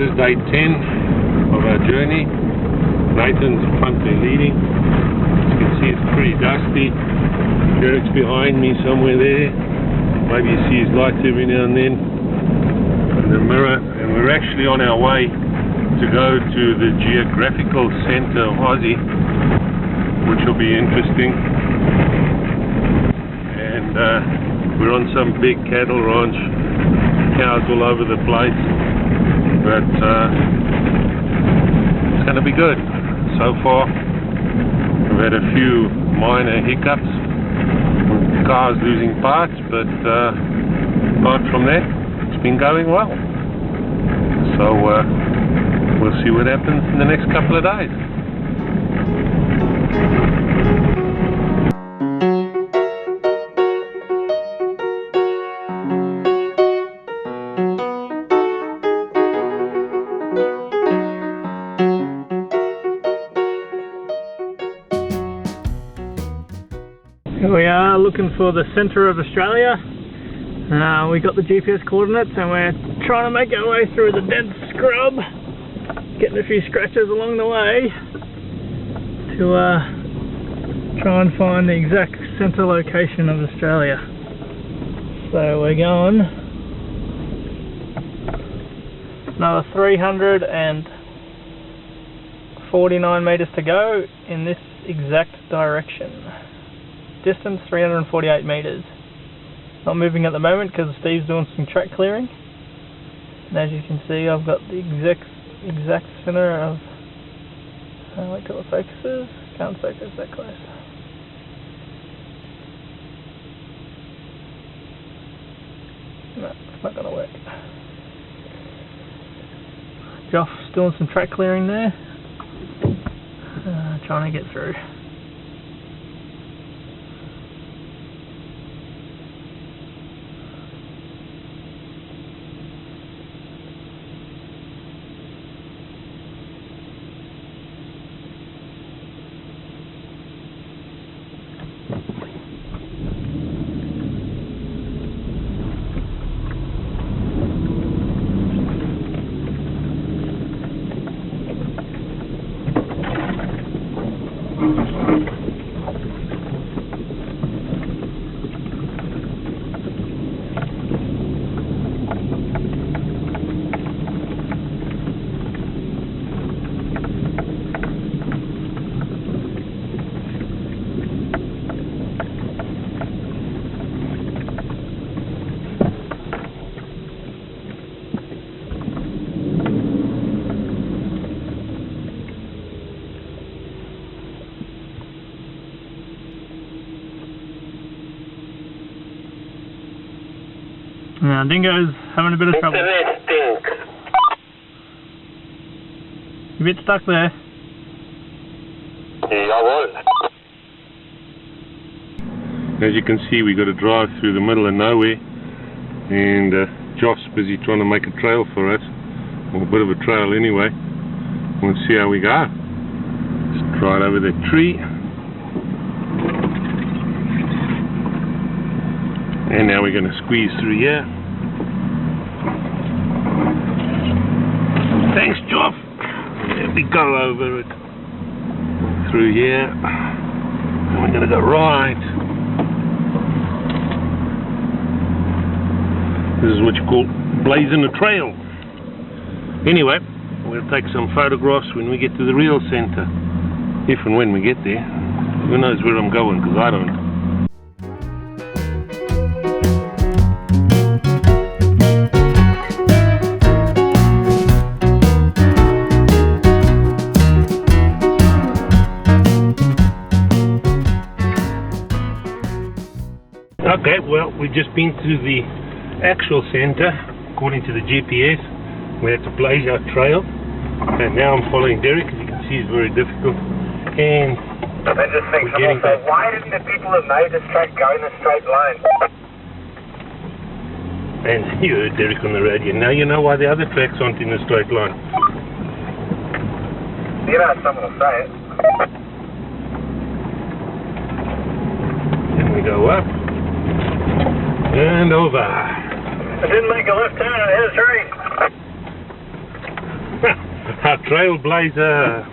is day 10 of our journey. Nathan's front-there leading. As you can see, it's pretty dusty. Derek's behind me somewhere there. Maybe you see his lights every now and then in the mirror. And we're actually on our way to go to the Geographical Centre of Aussie, which will be interesting. And we're on some big cattle ranch, cows all over the place, but it's going to be good. So far we've had a few minor hiccups, cars losing parts, but apart from that it's been going well. So we'll see what happens in the next couple of days. Here we are looking for the centre of Australia. We got the GPS coordinates and we're trying to make our way through the dense scrub, getting a few scratches along the way to try and find the exact centre location of Australia. So we're going another 349 metres to go in this exact direction. Distance 348 metres. Not moving at the moment because Steve's doing some track clearing. And as you can see, I've got the exact centre of. Wait till it focuses. Can't focus that close. No, it's not going to work. Joff's doing some track clearing there. Trying to get through. Now, Dingo's having a bit of trouble. Internet stinks. You're a bit stuck there. Yeah, I was. As you can see, we got to drive through the middle of nowhere, and Josh's busy trying to make a trail for us, or a bit of a trail anyway. We'll see how we go. Just right over that tree. And now we're going to squeeze through here. Thanks, Joff. There we go over it. Through here. And we're going to go right. This is what you call blazing a trail. Anyway, we'll take some photographs when we get to the real centre. If and when we get there. Who knows where I'm going, because I don't. Okay, well, we've just been to the actual centre, according to the GPS. We had to blaze our trail, and now I'm following Derek. As you can see, it's very difficult. And I just think also, why didn't the people who made this track go in a straight line? And you heard Derek on the radio. Now you know why the other tracks aren't in a straight line. You know, someone will say it. And we go up. And over. I didn't make a left turn, it is right. Our trailblazer.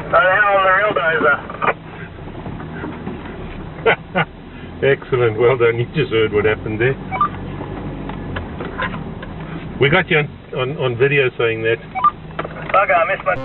So now I'm the real dozer. Excellent, well done. You just heard what happened there. We got you on video saying that. Okay, I missed my...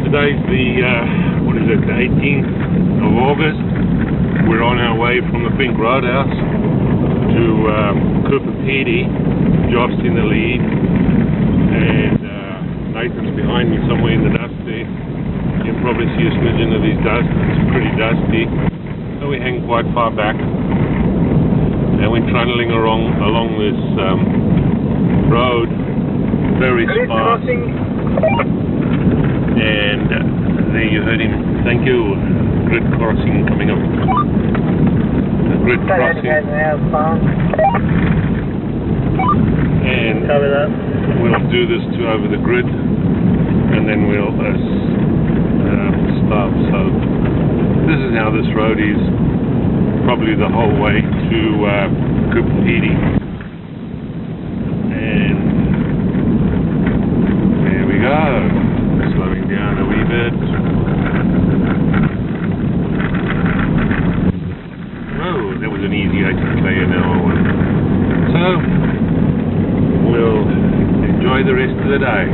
Today's the 18th of August. We're on our way from the Pink Roadhouse to Coober, Pedy. Job's in the lead, and Nathan's behind me somewhere in the dust there. You can probably see a smidgen of his dust. It's pretty dusty. So we hang quite far back, and we're trundling along this road, very sparse. And there you heard him. Thank you. Grid crossing coming up. Grid crossing. And we'll do this over the grid, and then we'll stop. So this is how this road is, probably the whole way to Coober, Pedy. And there we go. Slowing down a wee bit. Oh, that was an easy 80 an hour one. So, we'll enjoy the rest of the day.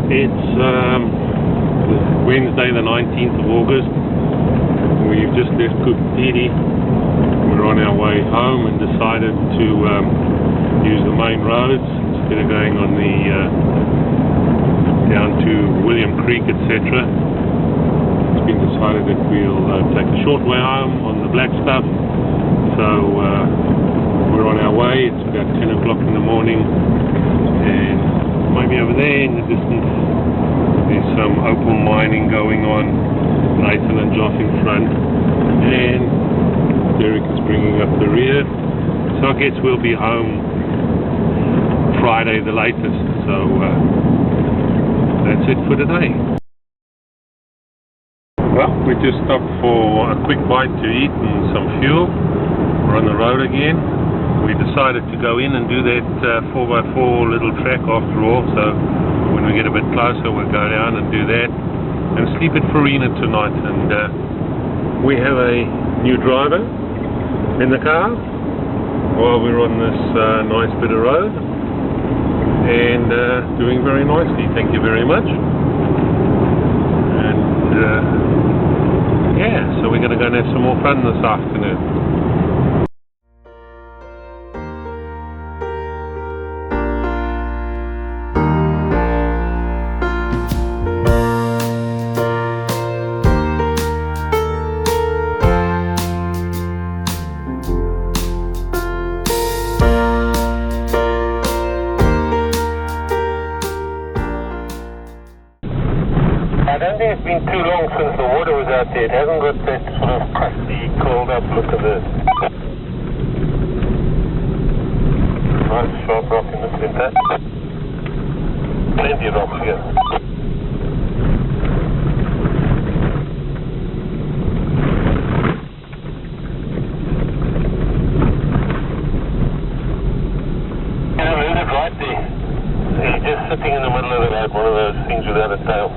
It's Wednesday the 19th of August. We've just left Pedy. We're on our way home and decided to use the main roads instead of going on the down to William Creek, etc. It's been decided that we'll take a short way home on the black stuff. So we're on our way. It's about 10 o'clock in the morning, and maybe over there in the distance there's some opal mining going on. Nathan and Joff in front, and Derek is bringing up the rear. So I guess we'll be home Friday the latest. So that's it for today. Well, we just stopped for a quick bite to eat and some fuel. We're on the road again. We decided to go in and do that 4x4 little track after all, so when we get a bit closer we'll go down and do that and sleep at Farina tonight. And we have a new driver in the car while we're on this nice bit of road, and doing very nicely, thank you very much. And yeah, so we're going to go and have some more fun this afternoon. It's been too long since the water was out there. It hasn't got that sort of crusty, coiled up look of it. Nice sharp rock in the center. Plenty of rocks here. Right there. He's just sitting in the middle of the road, one of those things without a tail.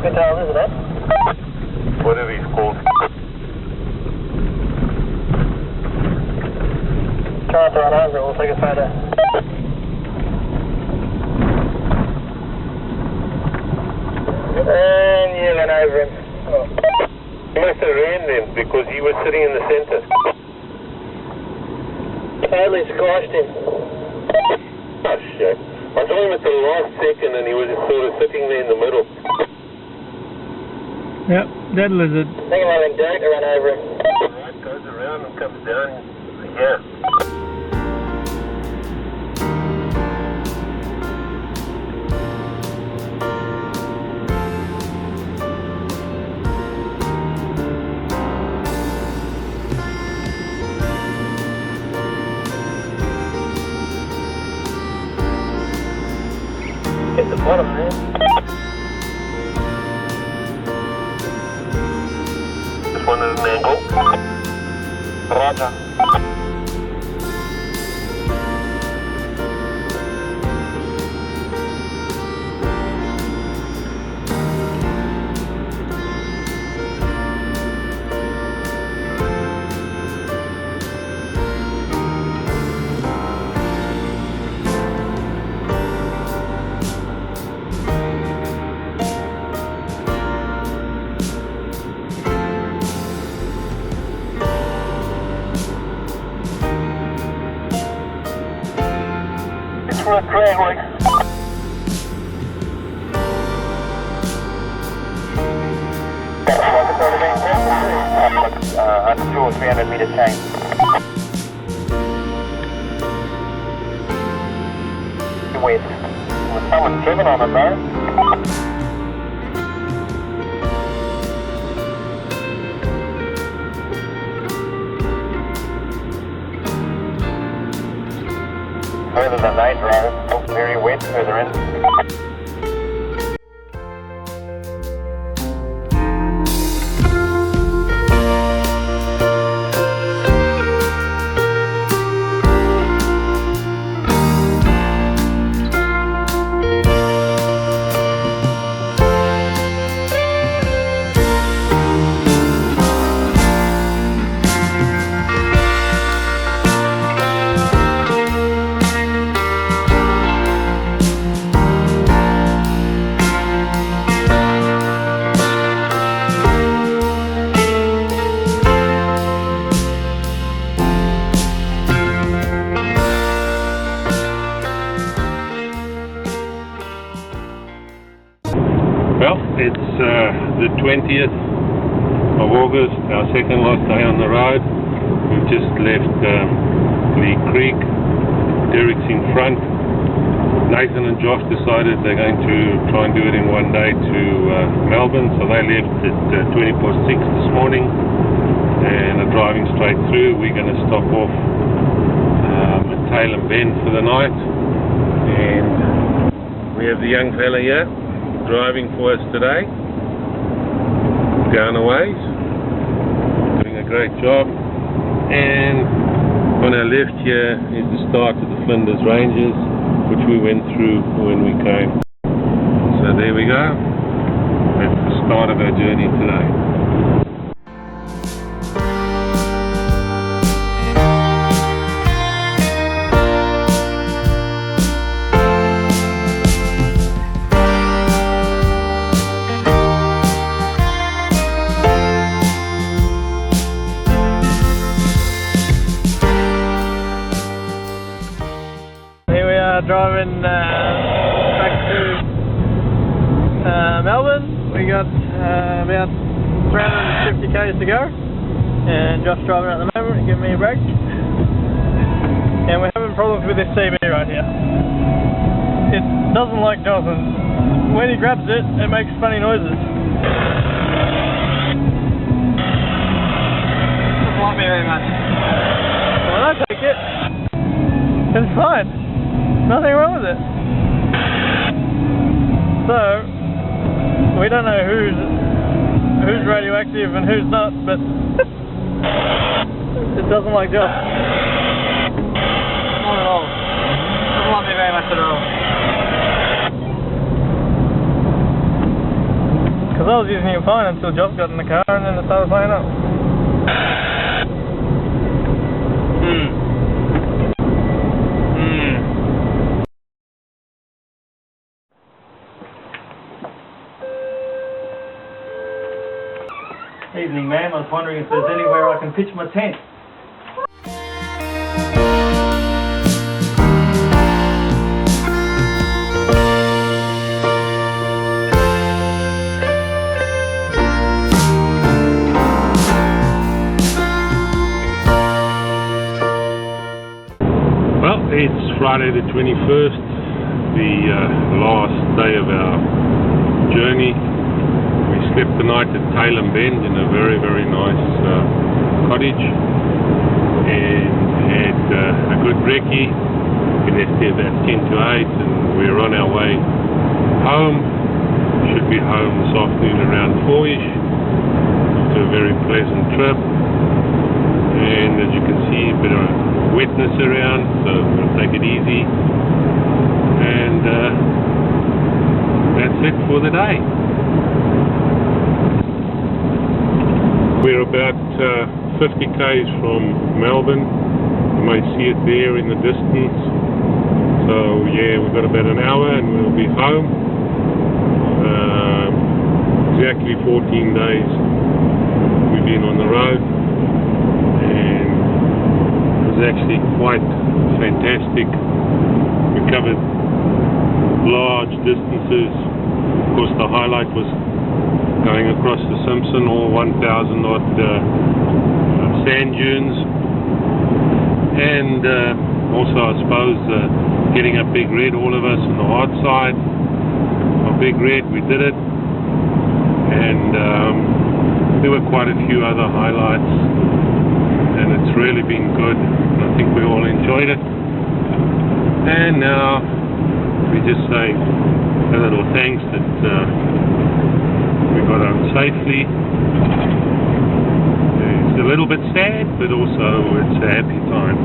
Tail, isn't it? Whatever he's called. Try to run over it, we'll take a photo. And you ran over him. Oh. He must have ran then because he was sitting in the centre. Totally squashed him. Oh shit. I saw him at the last second and he was just sort of sitting there in the middle. Yep, dead lizard. I think I'm having Derek to run over him. Alright, goes around and comes down here. Hit the bottom there. One at an angle. Roger. For a train, like. Under 2 or 300 meter chain. West. Was someone driven on it though? Further than night drive, very wet further in. 20th of August, our second last day on the road. We've just left Lee Creek. Derek's in front. Nathan and Josh decided they're going to try and do it in one day to Melbourne, so they left at 20 past 6 this morning and are driving straight through. We're going to stop off at Tailem for the night, and we have the young fella here driving for us today, down a ways, doing a great job. And on our left here is the start of the Flinders Ranges, which we went through when we came. So there we go. That's the start of our journey today. Driving back to Melbourne. We got about 350 k's to go, and Josh driving at the moment, giving me a break. And we're having problems with this CB right here. It doesn't like Jonathan. When he grabs it, it makes funny noises. Doesn't like me very much. When I take it, it's fine. Nothing wrong with it. So we don't know who's radioactive and who's not, but it doesn't like Josh. Not at all. Doesn't like me very much at all. Because I was using it fine until Josh got in the car and then it started playing up. Evening, ma'am. I was wondering if there's anywhere I can pitch my tent. Well, it's Friday the 21st, the last day of our journey. We slept the night at Tailem in a very, very nice cottage, and had a good brekkie. We left there about 10 to 8, and we're on our way home. Should be home this afternoon around 4ish, after a very pleasant trip. And as you can see, a bit of wetness around, so we'll take it easy. And that's it for the day. We're about 50 k's from Melbourne. You may see it there in the distance. So yeah, we've got about an hour and we'll be home. Exactly 14 days we've been on the road, and it was actually quite fantastic. We covered large distances. Of course, the highlight was going across the Simpson, all 1,000 odd sand dunes, and also I suppose getting up Big Red, all of us on the hard side of Big Red. We did it, and there were quite a few other highlights, and it's really been good. I think we all enjoyed it, and now we just say a little thanks that we got home safely. It's a little bit sad, but also it's a happy time.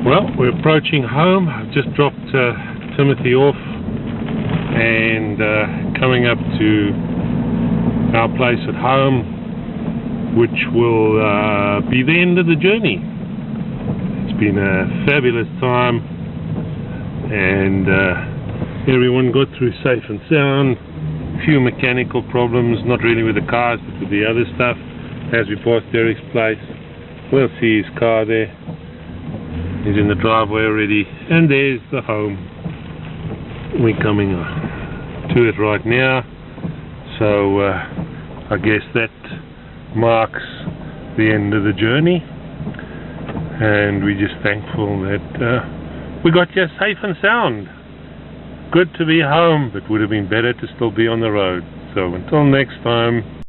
Well, we're approaching home. I've just dropped Timothy off and coming up to our place at home, which will be the end of the journey. It's been a fabulous time, and everyone got through safe and sound. A few mechanical problems, not really with the cars but with the other stuff as we passed Derek's place. We'll see his car there. He's in the driveway already, and there's the home. We're coming to it right now, so I guess that marks the end of the journey, and we're just thankful that we got here safe and sound. Good to be home, but would have been better to still be on the road. So until next time,